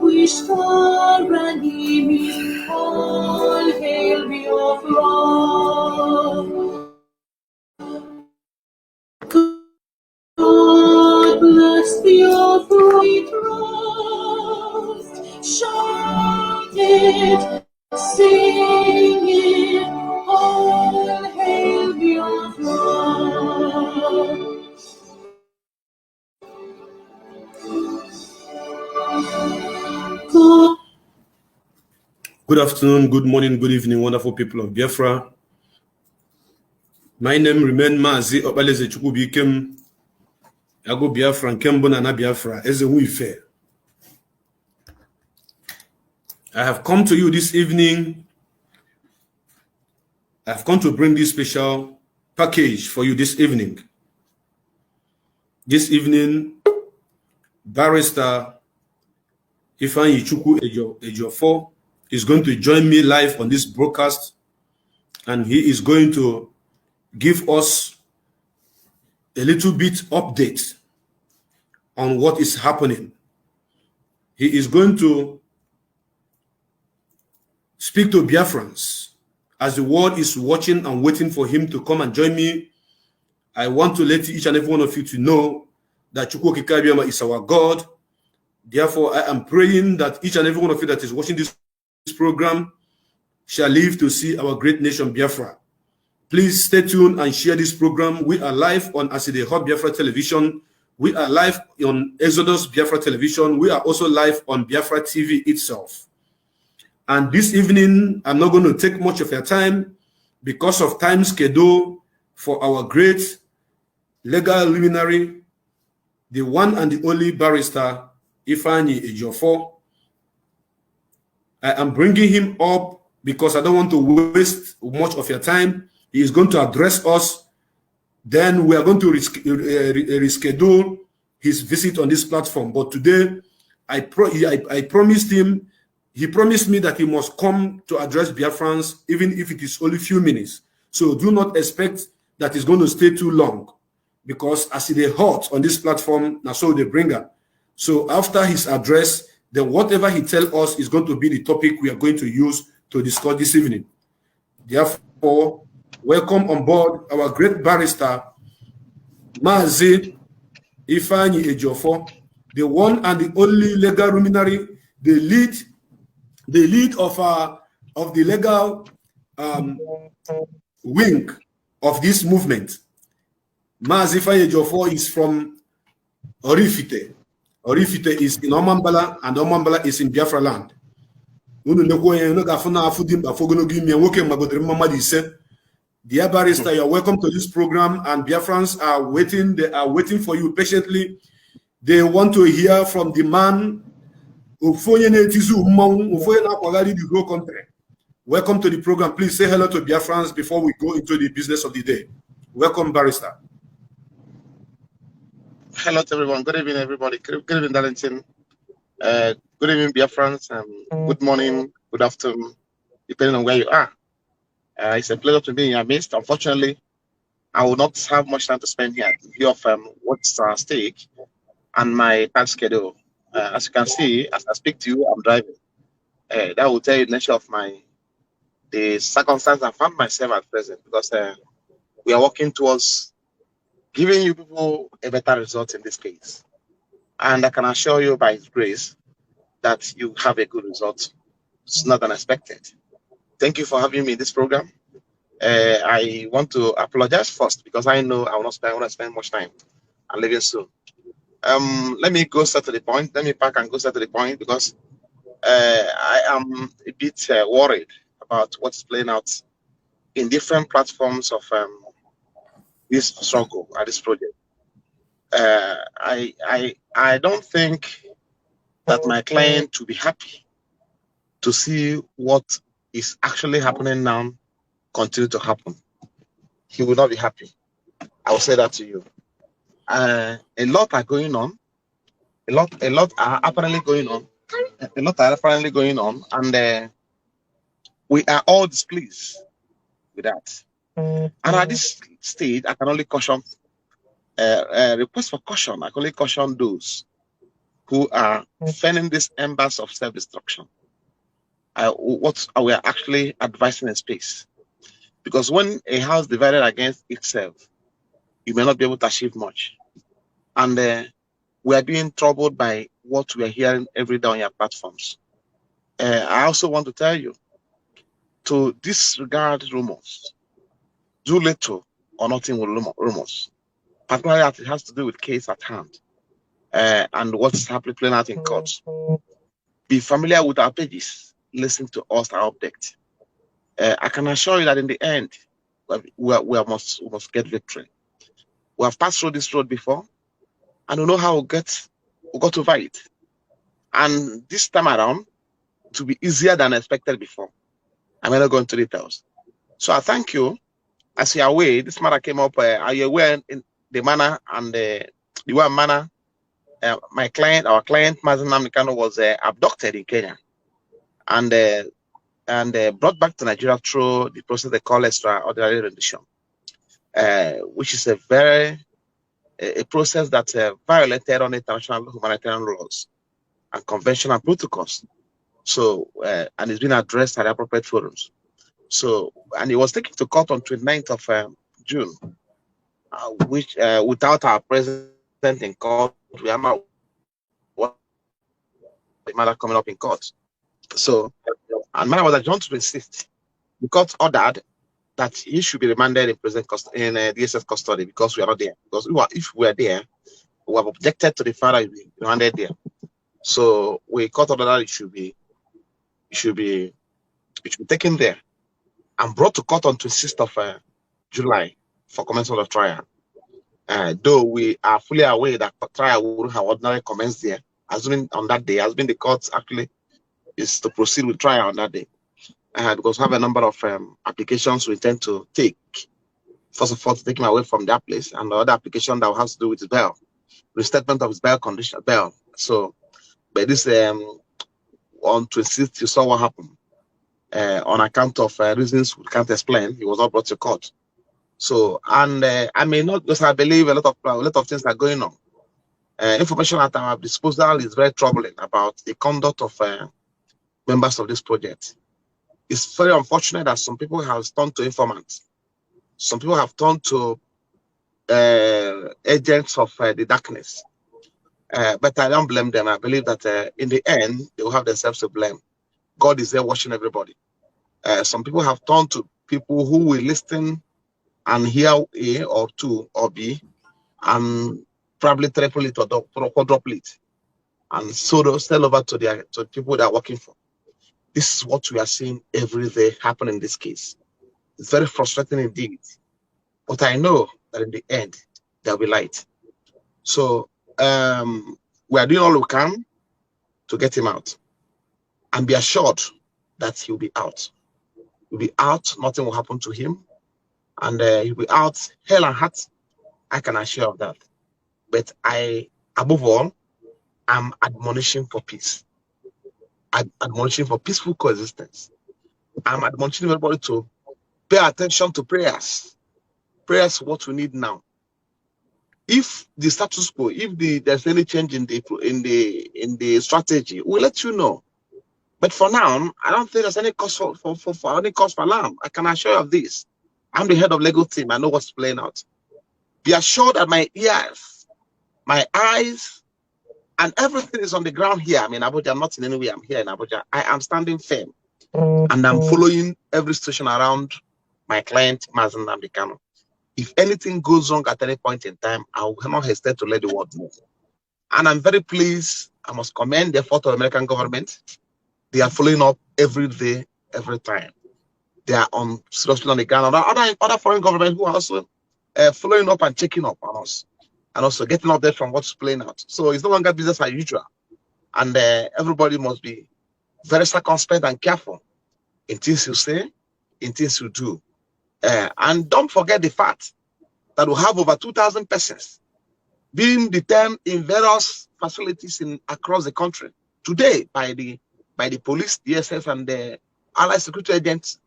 wish for an evening, all hail Biafra. God bless Biafra, we trust. Shout it, sing it, all hail Biafra. Good afternoon, good morning, good evening, wonderful people of Biafra. My name remains Mazi Obaleze Chukwubikem. Ago Biafra Kembona na Biafra as a Wife. I have come to you this evening. I have come to bring this special package for you this evening. This evening, Barrister Ifeanyi Ejiofor is going to join me live on this broadcast, and he is going to give us a little bit update on what is happening. He is going to speak to Biafrans as the world is watching and waiting for him to come and join me. I want to let each and every one of you to know that Chukwu Okike Abiyama is our God. Therefore, I am praying that each and every one of you that is watching this program shall live to see our great nation Biafra. Please stay tuned and share this program. We are live on Aside Hot Biafra Television. We are live on Exodus Biafra Television. We are also live on Biafra TV itself. And this evening, I'm not going to take much of your time because of time schedule for our great legal luminary, the one and the only Barrister Ifeanyi Ejiofor. I am bringing him up because I don't want to waste much of your time. He is going to address us. Then we are going to reschedule his visit on this platform. But today, I promised him, he promised me that he must come to address Biafrans, even if it is only a few minutes. So do not expect that he's going to stay too long, because as it is hot on this platform, now so they bring her. So after his address, then whatever he tells us is going to be the topic we are going to use to discuss this evening. Therefore, welcome on board our great barrister, Mazi Ifeanyi Ejiofor, the one and the only legal luminary, the lead of the legal wing of this movement. Mazi Ifeanyi Ejiofor is from Orifite. Orifite is in Omambala, and Omambala is in Biafra land. Dear Barrister, you are welcome to this program, and Biafrans are waiting. They are waiting for you patiently. They want to hear from the man who the whole country. Welcome to the program. Please say hello to Biafrans before we go into the business of the day. Welcome, Barrister. Hello to everyone. Good evening, everybody. Good evening, Darlington. Good evening, Biafrans. Good morning, good afternoon, depending on where you are. It's a pleasure to be in your midst. Unfortunately, I will not have much time to spend here to hear of what's at stake and my time schedule. As you can see, as I speak to you, I'm driving. That will tell you the nature of the circumstance I found myself at present, because we are working towards giving you people a better result in this case. And I can assure you by His grace that you have a good result sooner than expected. Thank you for having me in this program. I want to apologize first because I know I will not spend much time. I'm leaving soon. Let me go straight to the point. Let me pack and go straight to the point, because I am a bit worried about what's playing out in different platforms of this struggle at this project. I don't think that my client will be happy to see what is actually happening now continue to happen. He will not be happy. I will say that to you. A lot are going on. A lot are apparently going on. And we are all displeased with that. And at this stage, I can only caution, request for caution. I can only caution those who are fanning these embers of self-destruction. What we are actually advising in space. Because when a house divided against itself, you may not be able to achieve much. And we are being troubled by what we are hearing every day on your platforms. I also want to tell you to disregard rumors. Do little or nothing with rumors. Particularly as it has to do with case at hand and what's happening playing out in courts. Be familiar with our pages. Listen to us, our update. I can assure you that in the end, we must get victory. We have passed through this road before, and we know how we got over it. And this time around, to be easier than expected before. I'm not going to details. So I thank you. As you are aware, this matter came up. Are you aware in the manner and the one manner? Our client, Mazen Namikano, was abducted in Kenya and brought back to Nigeria through the process they call extraordinary rendition, which is a process that violated on international humanitarian laws and conventional protocols. So, and it's been addressed at appropriate forums. So, and he was taken to court on 29th of June, which without our president in court, we are not what the matter coming up in court. So, and matter was adjourned to insist. The court ordered that he should be remanded in DSS custody because we are not there. Because if we are there, we have objected to the fact that we remanded there. So we court ordered that it should be taken there and brought to court on 26th of July for commencement of trial. Though we are fully aware that the trial will have ordinarily commenced there, assuming on that day, has been the court actually is to proceed with trial on that day. Because we have a number of applications we intend to take. First of all, to take him away from that place, and the other application that has to do with his bail, restatement of his bail bail. So, but this on 26th, you saw what happened. On account of reasons we can't explain, he was not brought to court. So, and I may not, because I believe a lot of things are going on. Information at our disposal is very troubling about the conduct of members of this project. It's very unfortunate that some people have turned to informants. Some people have turned to agents of the darkness. But I don't blame them. I believe that in the end, they will have themselves to blame. God is there watching everybody. Some people have turned to people who will listen and hear A or 2 or B and probably triple it or quadruple it. And so they'll sell over to people they are working for. This is what we are seeing every day happen in this case. It's very frustrating indeed. But I know that in the end, there will be light. So we are doing all we can to get him out. And be assured that he'll be out. He'll be out, nothing will happen to him. And he'll be out, hell and heart. I can assure of that. But above all, I'm admonishing for peace. I'm admonishing for peaceful coexistence. I'm admonishing everybody to pay attention to prayers. Prayers are what we need now. If the status quo, if there's any change in the strategy, we'll let you know. But for now, I don't think there's any cause for any cause for alarm. I can assure you of this. I'm the head of legal team. I know what's playing out. Be assured that my ears, my eyes, and everything is on the ground here. I'm in Abuja. I'm not in any way. I'm here in Abuja. I am standing firm, and I'm following every situation around my client, Mazen Namikano. If anything goes wrong at any point in time, I will not hesitate to let the world move. And I'm very pleased. I must commend the effort of the American government. They are following up every day, every time. They are seriously on the ground. Other foreign governments who are also following up and checking up on us, and also getting out there from what's playing out. So it's no longer business as usual. And everybody must be very circumspect and careful in things you say, in things you do. And don't forget the fact that we have over 2,000 persons being detained in various facilities across the country today by the police, DSS, and the allied security agents.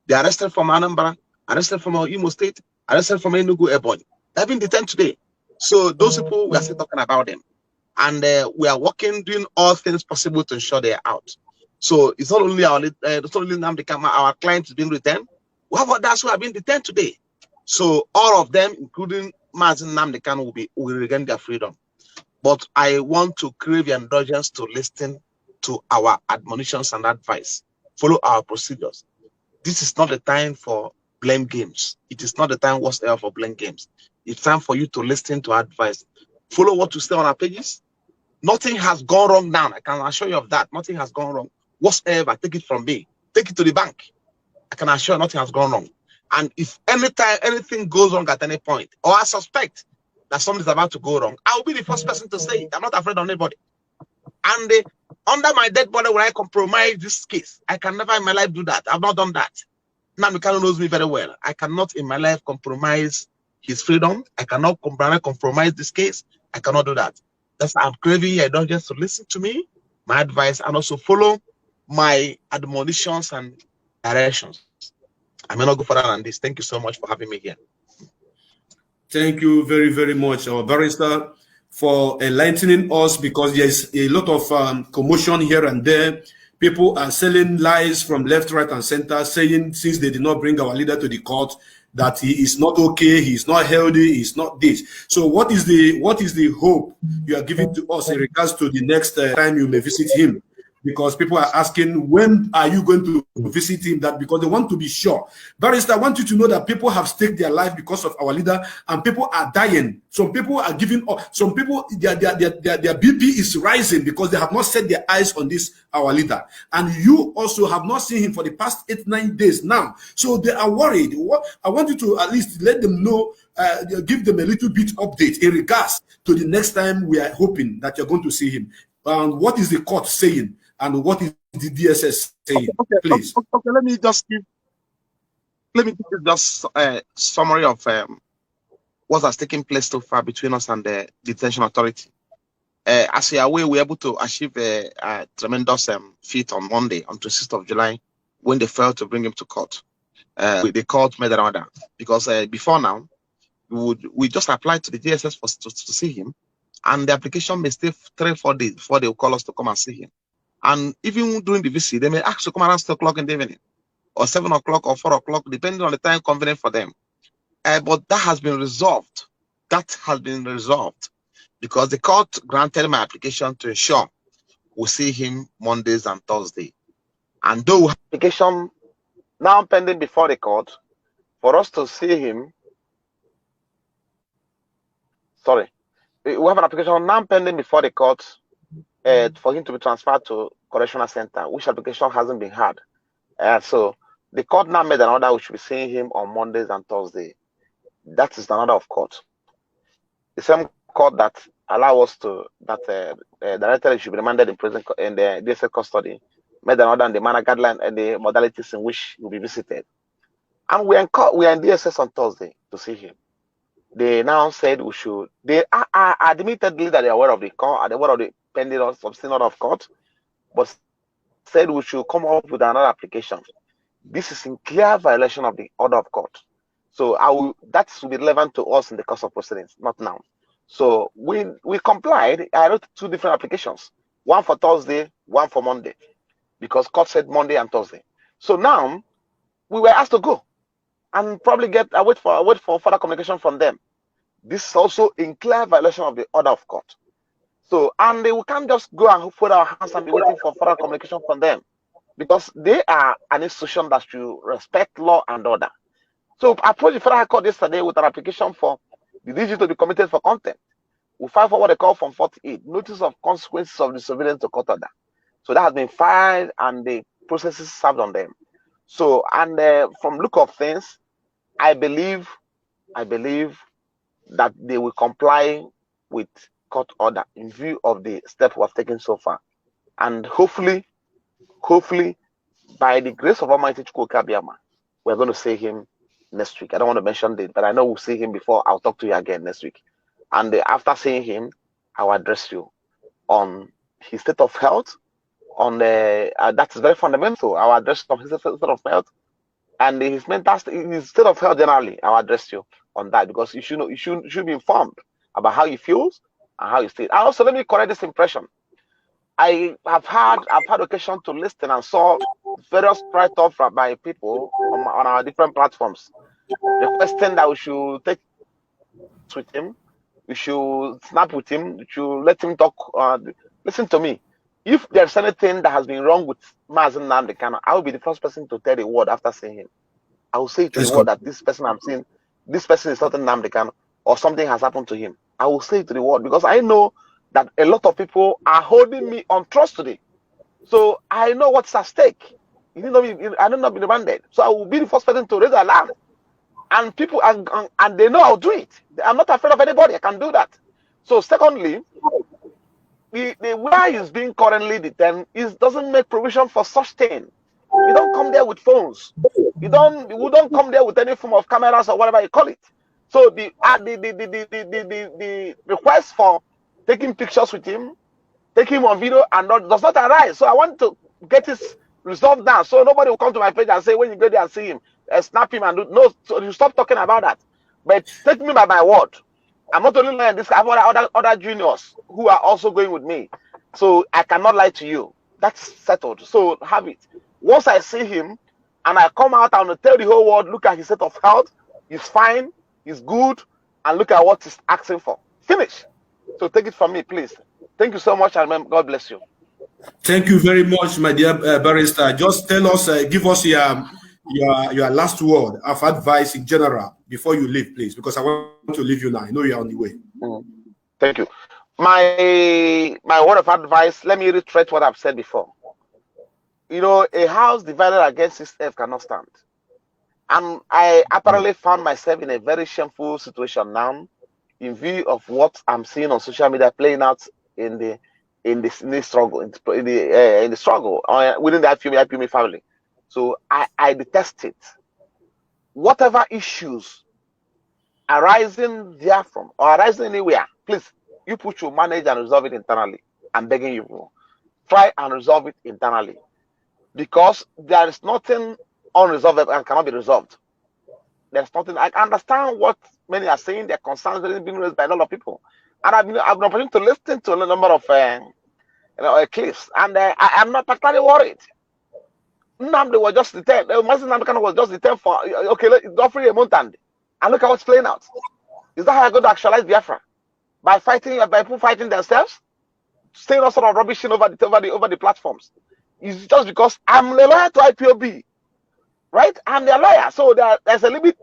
They are arrested from Anambra, arrested from Imo State, arrested from Enugu Airport. They've been detained today. So those people, we are still talking about them. and we are working, doing all things possible to ensure they are out. So it's not only our clients being returned. We have others who have been detained today. So all of them, including Mazen Namdekan, will regain their freedom. But I want to crave your indulgence to listen to our admonitions and advice. Follow our procedures. This is not the time for blame games. It is not the time whatsoever for blame games. It's time for you to listen to advice. Follow what we say on our pages. Nothing has gone wrong now. I can assure you of that. Nothing has gone wrong whatsoever. Take it from me. Take it to the bank. I can assure you nothing has gone wrong. And if anything goes wrong at any point, or I suspect that something is about to go wrong, I will be the first person to say it. I'm not afraid of anybody. And under my dead body, will I compromise this case? I can never in my life do that. I've not done that. Namdekan knows me very well. I cannot in my life compromise his freedom. I cannot compromise this case. I cannot do that. That's why I'm craving your indulgence to listen to me, my advice, and also follow my admonitions and directions. I may not go further than this. Thank you so much for having me here. Thank you very, very much, our barrister, for enlightening us, because there's a lot of commotion here and there. People are selling lies from left, right, and center, saying since they did not bring our leader to the court, that he is not okay, he is not healthy, he is not this. So what is the hope you are giving to us in regards to the next time you may visit him? Because people are asking, when are you going to visit him? That because they want to be sure. Barrister, I want you to know that people have staked their life because of our leader, and people are dying. Some people are giving up. Some people, their BP is rising because they have not set their eyes on this, our leader. And you also have not seen him for the past 8-9 days now. So they are worried. I want you to at least let them know, give them a little bit update in regards to the next time we are hoping that you're going to see him. What is the court saying? And what is the DSS saying? Okay, please. Okay, let me give you just a summary of what has taken place so far between us and the detention authority. As you are aware, we were able to achieve a tremendous feat on Monday, on 26th of July, when they failed to bring him to court. The court made an order because before now, we just applied to the DSS to see him, and the application may stay 3-4 days before they will call us to come and see him. And even during the visit, they may ask to come around 6 o'clock in the evening, or 7 o'clock, or 4 o'clock, depending on the time convenient for them. But that has been resolved. That has been resolved because the court granted my application to ensure we see him Mondays and Thursdays. And though we have application now pending before the court for us to see him, we have an application now pending before the court for him to be transferred to correctional center, which application hasn't been had. So the court now made an order we should be seeing him on Mondays and Thursdays. That is the order of court. The same court that allow us to, director he should be remanded in prison in the DSS custody, made an order on the manner guideline and the modalities in which he will be visited. And we are in DSS on Thursday to see him. They now said we should, they are admittedly that they are aware of the court, are aware of the pending or substantive order of court, but said we should come up with another application. This is in clear violation of the order of court. So that will be relevant to us in the course of proceedings, not now. So we complied. I wrote 2 different applications, one for Thursday, one for Monday, because court said Monday and Thursday. So now we were asked to go and probably wait for further communication from them. This is also in clear violation of the order of court. So, and we can't just go and fold our hands and be waiting for further communication from them, because they are an institution that should respect law and order. So I approached the Federal High Court yesterday with an application for the DG to be committed for contempt. We filed for what they call Form 48, notice of consequences of disobedience to court order. So that has been filed and the processes served on them. So, and from look of things, I believe that they will comply with court order in view of the steps we have taken so far. And hopefully, by the grace of Almighty Chukwuka, we're going to see him next week. I don't want to mention it, but I know we'll see him before. I'll talk to you again next week. And after seeing him, I'll address you on his state of health. On that is very fundamental. I'll address his state of health and his state of health generally. I'll address you on that, because you should be informed about how he feels and how you see it. And also, let me correct this impression. I've had occasion to listen and saw various write-offs by people on our different platforms requesting that we should take with him, we should snap with him, we should let him talk. Listen to me. If there's anything that has been wrong with Mazen Nnamdi Kanu, I will be the first person to tell the world after seeing him. I will say to the world that this person I'm seeing, this person is not Nnamdi Kanu, or something has happened to him. I will say it to the world because I know that a lot of people are holding me on trust today. So I know what's at stake. I don't know be demanded. So I will be the first person to raise alarm. And people and they know I'll do it. I'm not afraid of anybody. I can do that. So secondly, the where he's being currently detained doesn't make provision for such thing. You don't come there with phones. We don't come there with any form of cameras or whatever you call it. So the request for taking pictures with him, taking him on video, and does not arise. So I want to get this resolved now, so nobody will come to my page and say when you go there and see him, snap him and do no. So you stop talking about that. But take me by my word. I'm not only lying. I have other juniors who are also going with me, so I cannot lie to you. That's settled. So have it. Once I see him and I come out and tell the whole world, look at his state of health. He's fine. He's good. And look at what he's asking for. Finish. So take it from me, please. Thank you so much, and God bless you. Thank you very much, my dear barrister. Just tell us, give us your last word of advice in general before you leave, please, because I want to leave you now. I know you're on the way. Thank you. My word of advice, let me reiterate what I've said before. You know, a house divided against itself cannot stand. And I apparently found myself in a very shameful situation now, in view of what I'm seeing on social media playing out in the struggle within the IPOB family. So I detest it. Whatever issues arising therefrom or arising anywhere, please, you put your manage and resolve it internally. I'm begging you, try and resolve it internally, because there is nothing unresolved and cannot be resolved. There's nothing. I understand what many are saying. Their concerns are being raised by a lot of people, and I've been opportunity to listen to a number of clips, and I'm not particularly worried. Nnamdi was just detained. Nnamdi Kanu was just detained for offering a month, and look at what's playing out. Is that how I'm going to actualize Biafra? By people fighting themselves, saying all sort of rubbish over the platforms? It's just because I'm a lawyer to IPOB, right? I'm their lawyer, so there's a limit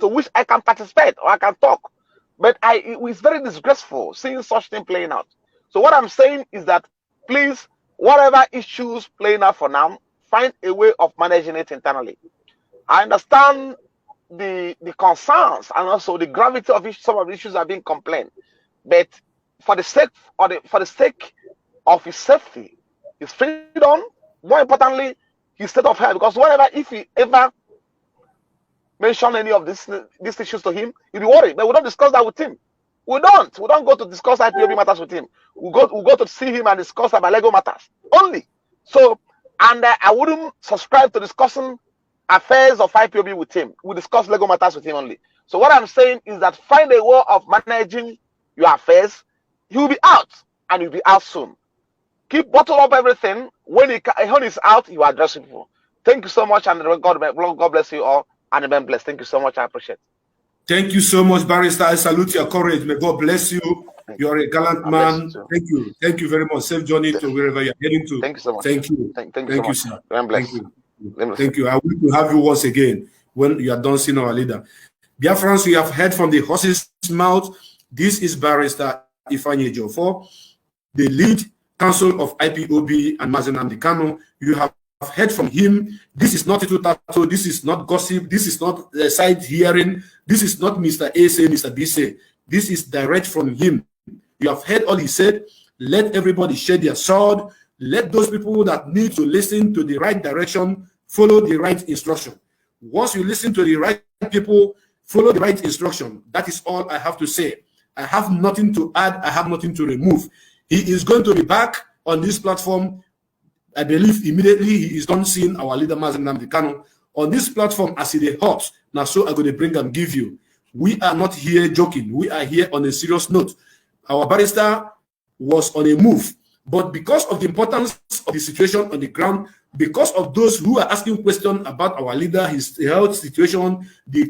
to which I can participate or I can talk. But it's very disgraceful seeing such thing playing out. So what I'm saying is that, please, whatever issues playing out for now, find a way of managing it internally. I understand the concerns and also the gravity of some of the issues are being complained, but for the sake of his safety, his freedom, more importantly, his state of health, because if he ever mention any of these issues to him, he'll be worried. But we don't discuss that with him. We don't go to discuss IPOB matters with him. We go to see him and discuss about legal matters only. So, and I wouldn't subscribe to discussing affairs of IPOB with him. We discuss legal matters with him only. So what I'm saying is that find a way of managing your affairs. He'll be out, and he'll be out soon. Keep bottle up everything. When he's out, you address people. Thank you so much, and God bless you all, and remain blessed. Thank you so much. I appreciate it. Thank you so much, Barrister. I salute your courage. May God bless you. You are a gallant man. Thank you. Thank you very much. Safe journey to wherever you're heading to. Thank you so much. Thank you. Thank you, sir. Thank you. Thank you. I wish to have you once again when you are done seeing our leader. Biafrans, we have heard from the horse's mouth. This is Barrister Ifeanyi Ejiofor, the lead counsel of IPOB and Mazen Nnamdi Kanu. You have heard from him. This is not a this is not gossip. This is not side hearing. This is not Mr. A say, Mr. B say. This is direct from him. You have heard all he said. Let everybody share their sword. Let those people that need to listen to the right direction follow the right instruction. Once you listen to the right people, follow the right instruction. That is all I have to say. I have nothing to add. I have nothing to remove. He is going to be back on this platform. I believe immediately he is done seeing our leader Mazen Nnamdi Kanu on this platform as he hot. Now, so I'm going to bring and give you. We are not here joking. We are here on a serious note. our barrister was on a move. But because of the importance of the situation on the ground, because of those who are asking questions about our leader, his health situation, the